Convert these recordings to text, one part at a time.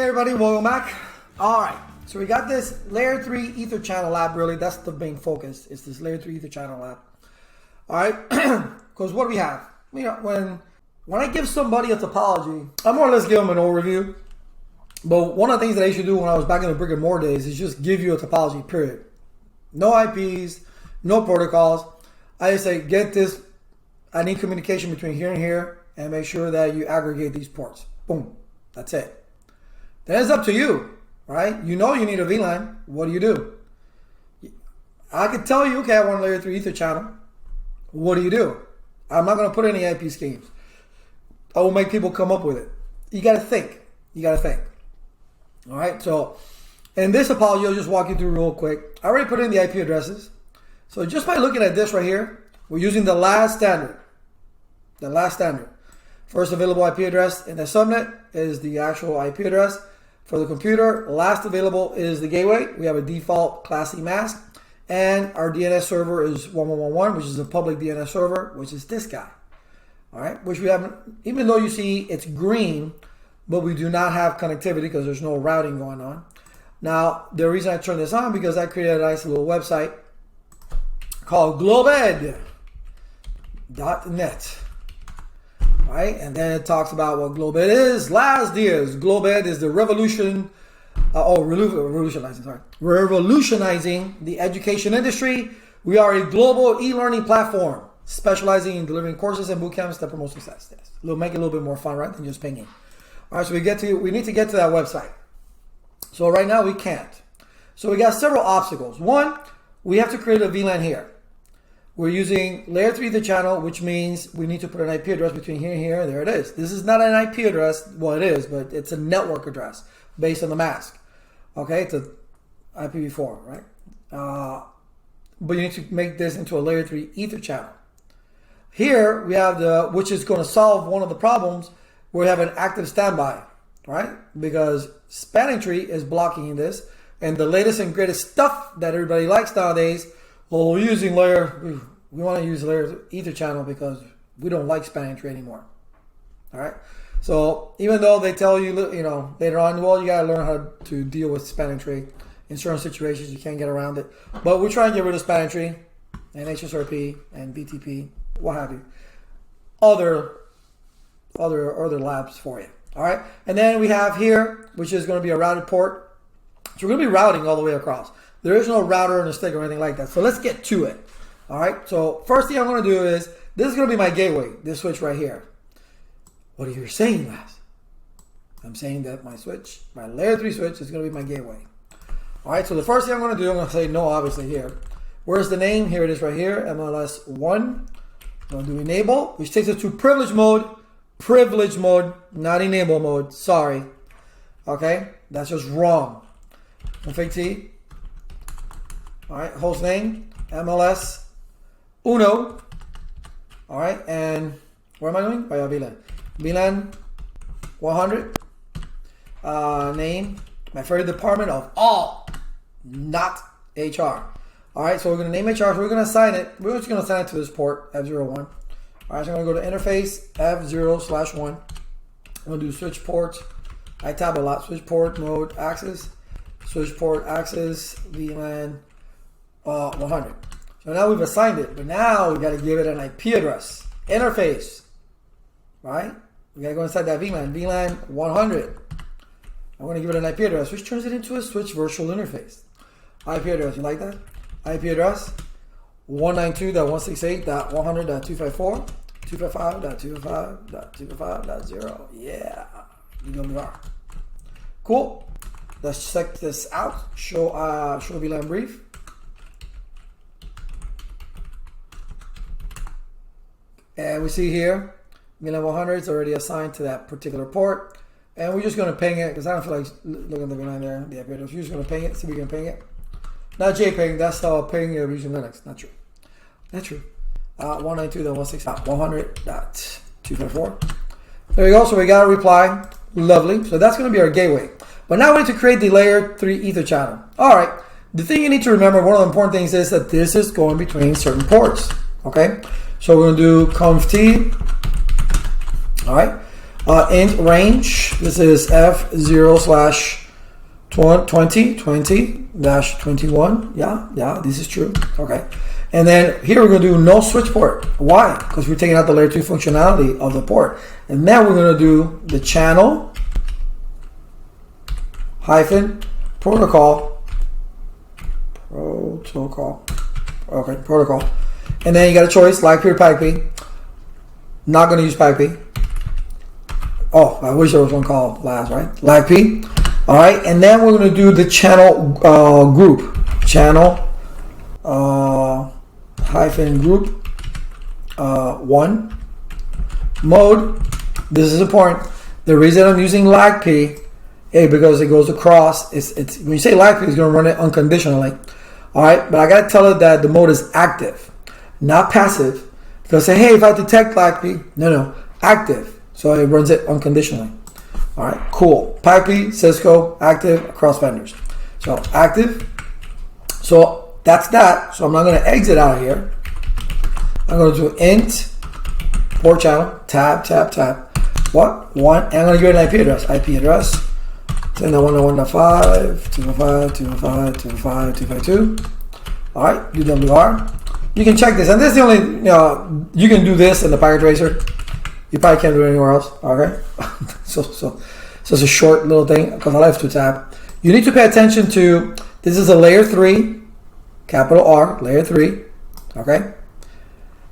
everybody, welcome back. All right, so we got this layer 3 ether channel app. Really, that's the main focus. It's this layer 3 ether channel app. All right, because what do we have? You know, when I give somebody a topology, I more or less give them an overview. But one of the things that I used to do when I was back in the brick and mortar days is just give you a topology, period. No IPs, no protocols. I just say, get this. I need communication between here and here, and make sure that you aggregate these ports. Boom. That's it. Then it's up to you, right? You know you need a VLAN. What do? I could tell you, okay, I want a layer 3 ether channel. What do? I'm not going to put any IP schemes. I will make people come up with it. You got to think. All right, so in this topology, I'll just walk you through real quick. I already put in the IP addresses. So just by looking at this right here, we're using the last standard. The last standard. First available IP address in the subnet is the actual IP address for the computer. Last available is the gateway. We have a default Class C mask. And our DNS server is 1111, which is a public DNS server, which is this guy. All right, which we haven't, even though you see it's green, but we do not have connectivity because there's no routing going on. Now, the reason I turned this on because I created a nice little website called globed.net. Right, and then it talks about what Globed is. Last year's Globed is the revolutionizing the education industry. We are a global e-learning platform specializing in delivering courses and boot camps that promote success. Yes. Make it a little bit more fun, right, than just pinging. All right, so we need to get to that website. So right now we can't. So we got several obstacles. One, we have to create a VLAN here. We're using layer 3 ether channel, which means we need to put an IP address between here and here. There it is. This is not an IP address. Well, it is, but it's a network address based on the mask. Okay, it's a IPv4, right? But you need to make this into a layer 3 ether channel. Here we have which is going to solve one of the problems. We have an active standby, right? Because spanning tree is blocking this, and the latest and greatest stuff that everybody likes nowadays. Well, we want to use layer ether channel because we don't like spanning tree anymore. All right. So even though they tell you, later on, well, you got to learn how to deal with spanning tree. In certain situations, you can't get around it. But we try and get rid of spanning tree and HSRP and BTP, what have you. Other labs for you. All right. And then we have here, which is going to be a routed port. So we're going to be routing all the way across. There is no router and a stick or anything like that. So let's get to it. All right. So first thing I'm going to do is, this is going to be my gateway, this switch right here. What are you saying, Laz? I'm saying that my layer 3 switch is going to be my gateway. All right. So the first thing I'm going to do, I'm going to say no, obviously here. Where's the name? Here it is right here, MLS 1. I'm going to do enable, which takes us to privilege mode. Privilege mode, not enable mode. Sorry. Okay. That's just wrong. Config T. All right, host name, MLS, Uno. All right, and what am I doing? Oh, yeah, VLAN. VLAN 100. Name, my favorite department of all, not HR. All right, so we're going to name HR. So we're going to assign it. We're just going to assign it to this port, F01. All right, so I'm going to go to interface, F0/1. I'm going to do switch port. I tab a lot. Switch port mode access. Switch port access, VLAN. 100. So now we've assigned it, but now we got to give it an IP address. Interface, right? We got to go inside that VLAN 100. I'm going to give it an IP address, which turns it into a switch virtual interface. IP address, you like that? IP address 192.168.100.254, 255.255.255.0. Yeah, UWR. Cool. Let's check this out. Show VLAN brief. And we see here, VLAN 100 is already assigned to that particular port. And we're just going to ping it because I don't feel like looking at the VLAN there. The IP address. We're just going to ping it, see if we can ping it. Not JPing, that's how ping using Linux. Not true. Not true. 192.168.100.254. There you go. So we got a reply. Lovely. So that's going to be our gateway. But now we need to create the layer 3 ether channel. All right. The thing you need to remember, one of the important things is that this is going between certain ports. Okay. So we're going to do conf t. All right. Int range, this is F0/20/21. Yeah, this is true. Okay. And then here we're going to do no switch port. Why? Because we're taking out the layer 2 functionality of the port. And then we're going to do the channel hyphen protocol. Okay, protocol. And then you got a choice, LACP or PIPE. Not going to use PIPE. Oh, I wish there was one called last, right? LACP. All right, and then we're going to do the channel group. Channel hyphen group 1 mode. This is important. The reason I'm using LACP, because it goes across. It's when you say LACP, it's going to run it unconditionally. All right, but I got to tell it that the mode is active, not passive. Because say, hey, if I detect LACP, no, active. So it runs it unconditionally. All right, cool. PIPE, Cisco, active across vendors. So active. So that's that. So I'm not going to exit out of here. I'm going to do int port channel tab. What? 1. And I'm going to give it an IP address. IP address 10.1.1.5, 205. All right, UWR. You can check this, and this is the only, you can do this in the packet tracer. You probably can't do it anywhere else. Okay, so it's a short little thing because I left to tab. You need to pay attention to, this is a layer 3, capital R, layer 3. Okay,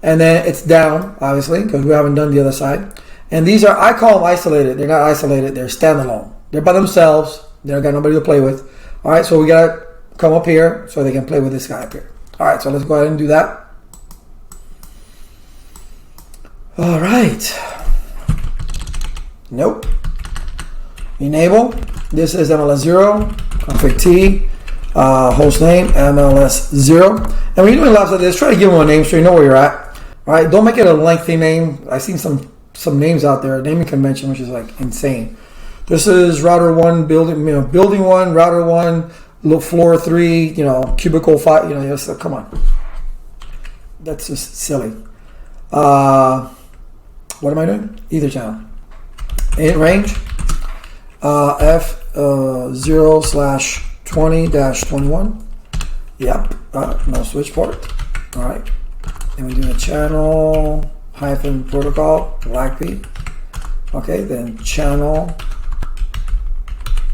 and then it's down obviously because we haven't done the other side. And these are, I call them isolated. They're not isolated. They're standalone. They're by themselves. They've got nobody to play with. All right, so we gotta come up here so they can play with this guy up here. All right, so let's go ahead and do that. All right. Nope. Enable. This is MLS0, config T, host name, MLS0. And when you're doing labs like this, try to give them a name so you know where you're at. All right, don't make it a lengthy name. I've seen some names out there, naming convention, which is like insane. This is router 1, building 1, router 1, floor 3, cubicle 5, so come on. That's just silly. What am I doing? Ether channel. Int range, F0/20/21. Yep, no switch port. All right. And we do a channel hyphen protocol, LACP. Okay, then channel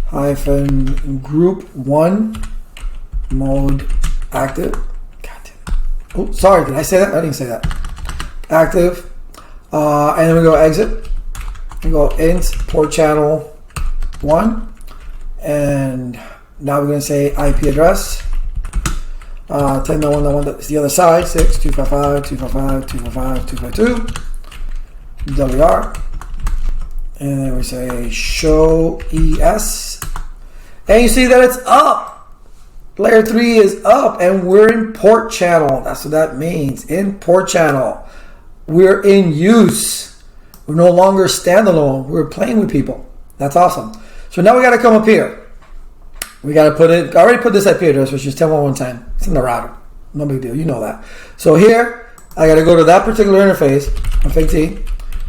hyphen group 1 mode active. God damn it. Oh, sorry, did I say that? I didn't say that. Active. And then we go exit. We go int port channel 1. And now we're going to say IP address. 10.1.1, that's the other side. 6.255.255.255.252. WR. And then we say show ES. And you see that it's up. Layer 3 is up and we're in port channel. That's what that means. In port channel. We're in use. We're no longer standalone. We're playing with people. That's awesome. So now we got to come up here. We got to put it, I already put this IP address, which is 10.1.1.10. It's in the router. No big deal. You know that. So here, I got to go to that particular interface. Config T.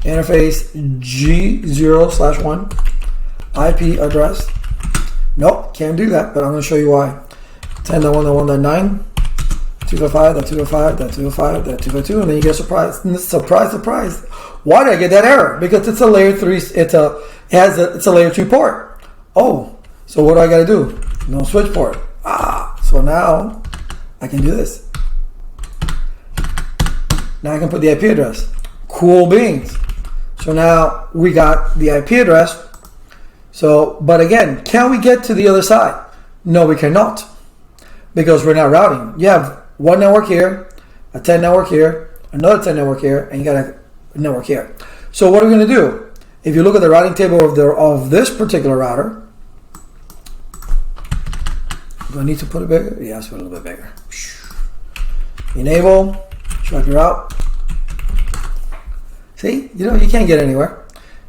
Interface G0/1. IP address. Nope, can't do that, but I'm going to show you why. 10.1.1.9. 255.255.255.252, and then you get surprised. Surprise. Why did I get that error? Because it's a layer 3. It's a layer 2 port. Oh, so what do I got to do? No switch port. So now I can do this. Now I can put the IP address. Cool beans. So now we got the IP address. So, but again, can we get to the other side? No, we cannot, because we're not routing. You have one network here, a 10 network here, another 10 network here, and you got a network here. So what are we going to do? If you look at the routing table of this particular router, do I need to put it bigger? Yeah, let's put it a little bit bigger. Enable, check your route. See, you can't get anywhere.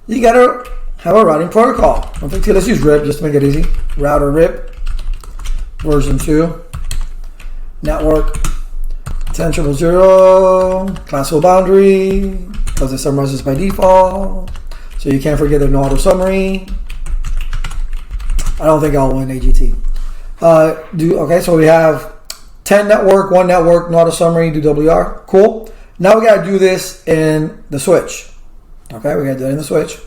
You got to have a routing protocol. Let's use RIP just to make it easy. Router RIP, version 2. Network 10.0.0, classical boundary, because it summarizes by default. So you can't forget the no auto summary. I don't think I'll win AGT. Okay, so we have 10 network, 1 network, no auto summary, do WR. Cool. Now we got to do this in the switch. Okay, we got to do it in the switch.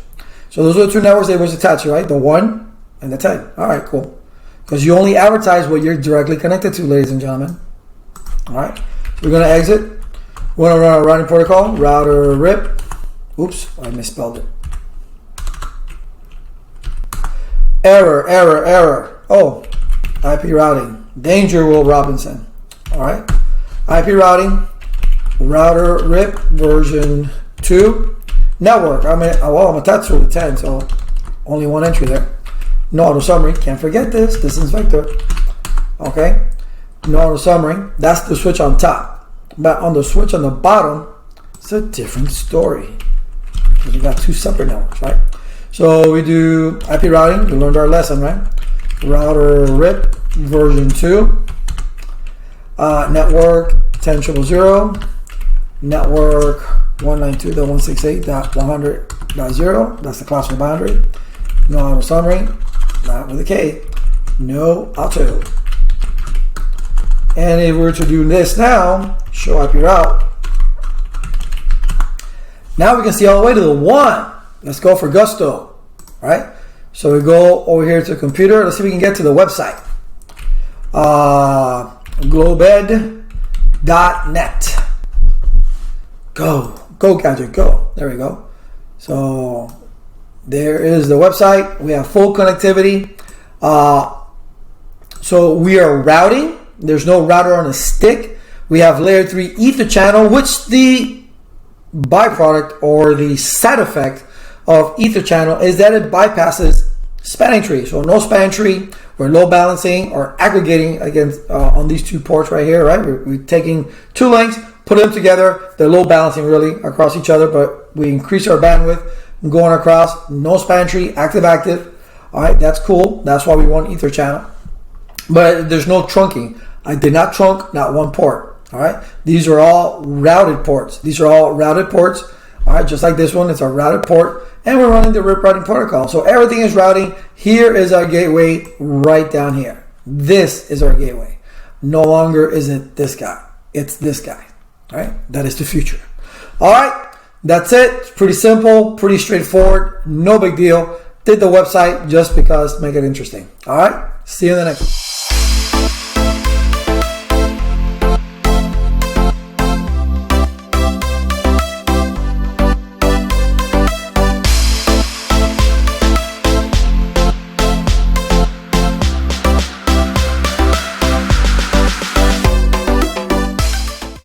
So those are the 2 networks that was attached to, right? The 1 and the 10. All right, cool. Because you only advertise what you're directly connected to, ladies and gentlemen. All right, so we're going to exit. We're going to run a routing protocol, router rip. Oops, I misspelled it. Error. Oh, IP routing. Danger, Will Robinson. All right, IP routing, router rip version 2. Network. I'm attached to the 10, so only 1 entry there. No auto summary. Can't forget this. This is Vector. Okay. No auto summary. That's the switch on top. But on the switch on the bottom, it's a different story. Because we got 2 separate networks, right? So we do IP routing. We learned our lesson, right? Router rip version 2. Network 10.0.0. Network 192.168.100.0. That's the classical boundary. No auto summary. Not with a K. No auto. And if we were to do this now, show IP route. Now we can see all the way to the 1. Let's go for gusto. All right. So we go over here to the computer. Let's see if we can get to the website. Globed.net. Go gadget, go. There we go. So there is the website. We have full connectivity. So we are routing. There's no router on a stick. We have layer 3 ether channel, which the byproduct or the side effect of ether channel is that it bypasses spanning tree. So no spanning tree. We're load balancing or aggregating against on these 2 ports right here, right? We're taking 2 links, put them together. They're load balancing really across each other, but we increase our bandwidth going across. No spanning tree, active. All right, that's cool. That's why we want ether channel. But there's no trunking. I did not trunk not 1 port. All right, these are all routed ports. All right, just like this one, it's a routed port, and we're running the RIP routing protocol. So everything is routing. Here is our gateway right down here. This is our gateway. No longer is it this guy. It's this guy. All right, that is the future. All right, that's it. It's pretty simple, pretty straightforward. No big deal. Did the website just because, make it interesting. All right, see you in the next one.